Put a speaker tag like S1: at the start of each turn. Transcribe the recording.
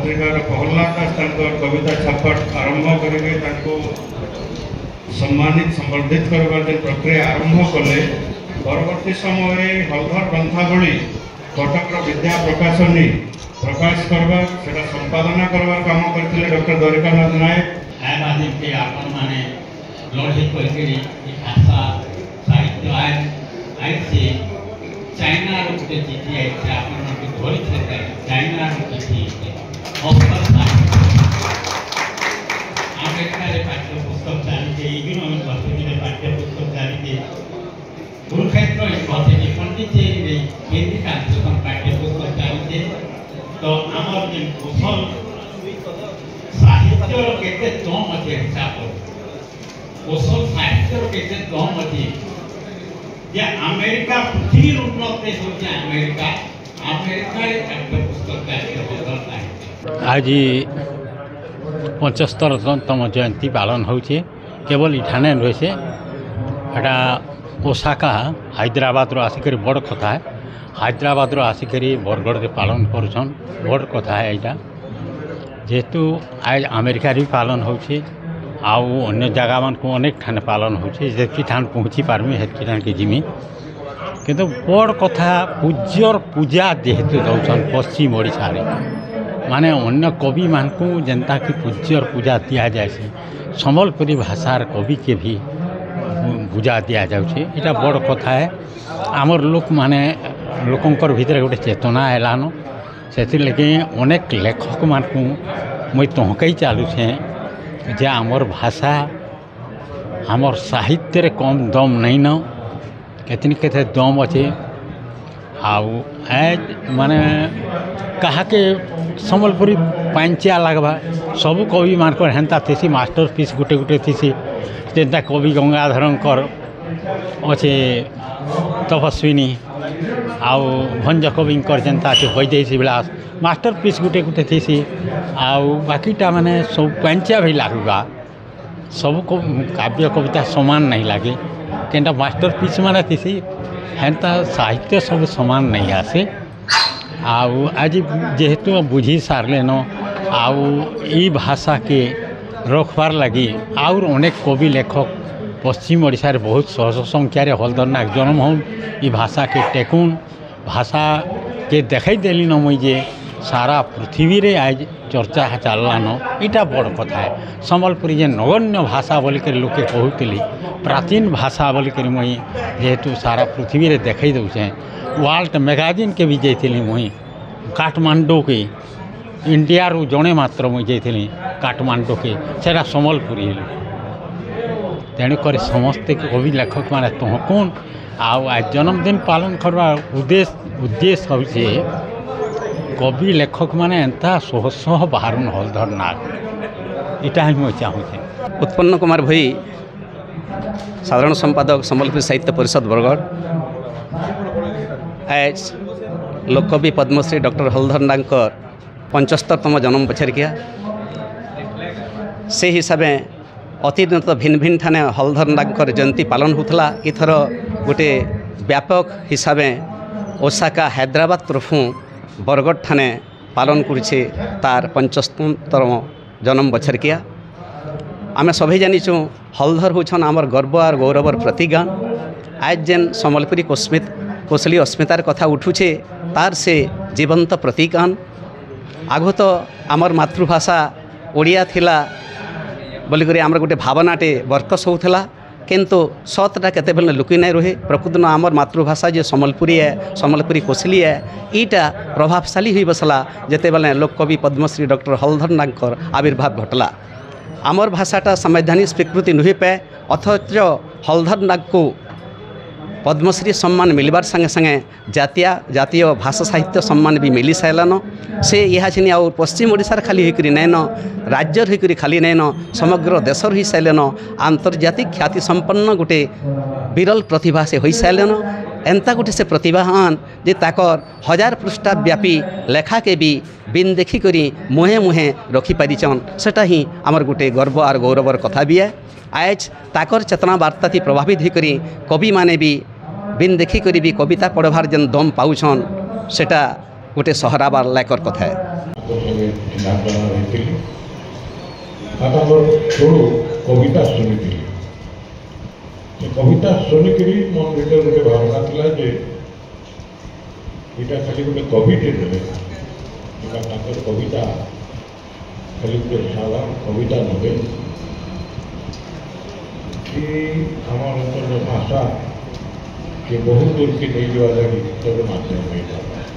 S1: पत्रिकार प्रहलाद दास कविता छापट आरंभ करके सम्मानित संबर्धित करवार प्रक्रिया आरंभ कले परवर्ती समय हलधर ग्रंथावली कटक विद्या प्रकाशनी प्रकाश करवा से संपादना करवार काम करते डॉक्टर द्वारिकानाथ नायक
S2: के आपण माने लड़े करके भाषा साहित्य आई से चाइना गोटे चिठी आई आपण धरी चाइना चिठी अमेरिका पाठ्य पुस्तक चलते इग्नो यूनिवर्सिटी पाठ्य पुस्तक चलते कुरुक्षेत्र यूनिवर्सिटी पंडिचेरी हिंदी ट्रांसलेशन पाठ्य पुस्तक चलते तो आमर जो कुशल साहित्य केते दम अच्छे हिसाब कुशल साहित्य केते दम अच्छे जे अमेरिका पृथ्वी उन्नत देश होचे अमेरिका पाठ्य पुस्तक
S3: आज 75तम जयंती पालन होचे केवल इठाने रही एटा ओसाका हैदराबाद आसिक बड़ कथा है हैदराबाद आसिक बरगढ़ पालन करुछन बड़ कथा है यहाँ जेहेतु आज अमेरिका भी पालन होचे आउ अन्य जगह मान को अनेक ठाने पालन होचे जेतकी ठान पहुँची पार्मी हेतकी ठान के जिमी किंतु बड़ कथा पूज्यर पूजा जेहेतु दौन पश्चिम ओडिशा रे माने अन्य कवि मान को जनता की पूज्यर पूजा दिया जाए संबलपुरी भाषार कवि के भी पूजा दिया जाउछे इटा बड़ कथा है आमर लोक माने लोकंकर भीतर गोटे चेतना हैलानो से लगे अनेक लेखक मान को मुई तहकई चलुछे जे आमर भाषा आमर साहित्य रे कम दम नहीं न केते दम अच्छे आउ आज माने कहा के संबलपुरी पांचा लगवा सबू कवि मानक हेन्ता थी मास्टर पीस गुटे गुटे थी जेनता कवि गंगाधरंकर अच्छे तपस्विनी आउ भंज कविंकर जेनता अच्छे वैदेही विलास मास्टर पीस गुटे गुटे थी आउ बाकीटा माने सब पांचा भी लगवा सब काव्य कविता समान नहीं लगे केनटा मास्टर पीस माने थी हेन्ता साहित्य सब समान नहीं आसे आउ आज जेहेतु बुझी सारे न आउ ई भाषा के रखबार लगी आउर अनेक कवि लेखक पश्चिम ओडिशा रे बहुत सहज संख्यार हलधर नायक जन्म हो ई भाषा के टेकुन भाषा के देखाई देली न मुई जे सारा पृथ्वी रे आज चर्चा चललान इटा बड़ कथा है संबलपुरी जे नगण्य भाषा बोलिक लोके कहूली प्राचीन भाषा बोलिक मुई जेहेतु सारा पृथ्वी रे देखाई दूचे वर्ल्ड मैगजीन के भी जाइली मुई काठमांडू के इंडिया रू जड़े मात्र मुई जाइली काठमांडू के सेटा संबलपुरी तेणुक समस्ते कवि लेखक माने तहकुन आज जन्मदिन पालन करवा उद्देश्य हूँ कवि लेखक माने एंता सोहसह बाहरुन हलधर नाग इटा ही मुझे चाहूँचे
S4: उत्पन्न कुमार भई साधारण संपादक संबलपुर साहित्य परिषद बरगढ़ आज लोककवि पद्मश्री डॉक्टर हलधर नाग 75तम जन्म बछर किया से हिसाब अतीत भिन्न भिन्न ठाने हलधर नाग जयंती पालन होता इथर गोटे व्यापक हिसाब ओसाका हैदराबाद तरफ बरगढ़ ठाने पालन करुचे तार 75तम जन्म बछर किया आमे सभी जानीचु हलधर होछन आमर गर्व और गौरवर प्रतिगान आज जेन संबलपुरी कौशली अस्मितार कथा उठुचे तार से जीवंत प्रतीकान आगो तो आमर मातृभाषा ओडिया थिला बोलिक आमर गोटे भावनाटे बरकस होता किंतु सतटा केते बेले लुकी नहीं रहे प्रकृत न आमर मातृभाषा जो संबलपुरी है संबलपुरी कौशली है ईटा प्रभावशाली हुई बसला जेते बेले लोककवि पद्मश्री डॉक्टर हलधर नाग आविर्भाव घटला आमर भाषाटा संवैधानिक स्वीकृति नुहे पे अथच हलधर नाग को पद्मश्री सम्मान मिलबार संगे संगे जातीय भाषा साहित्य सम्मान भी मिली सारान से यहाँ छिनी आ पश्चिम ओडिशार खाली होकर नैन राज्य होकर खाली नैन समग्र देशर हो सारान आंतर्जातिक ख्याति संपन्न गोटे विरल प्रतिभा से हो सारान एंता गोटे से प्रतिभावान जे ताकर 1000 पृष्ठा व्यापी लेखा के भी बिन देखी करी मुहे मुहे रखी पारिचन सेटा ही आमर गोटे गर्व और गौरवर कथा भी है आज ताकर चेतना वार्ता थी प्रभावित होकर कवि माने भी बिन देखी करी भी कविता पढ़वार जेन दम पाउछन सेटा गोटे सहराबार लायकर कथा है।
S5: सगे चिन्हांकन रही थोड़ो कविता शुणी कविता शुणिक मन भर गोटे भावना था जे यहाँ खाली गोटे कविटे नुहे कविता खाली गोटे साधारण कविता नुहे कि आम अंचल भाषा के बहुत दूर के नहीं जावा लगी गीतर माध्यम नहीं था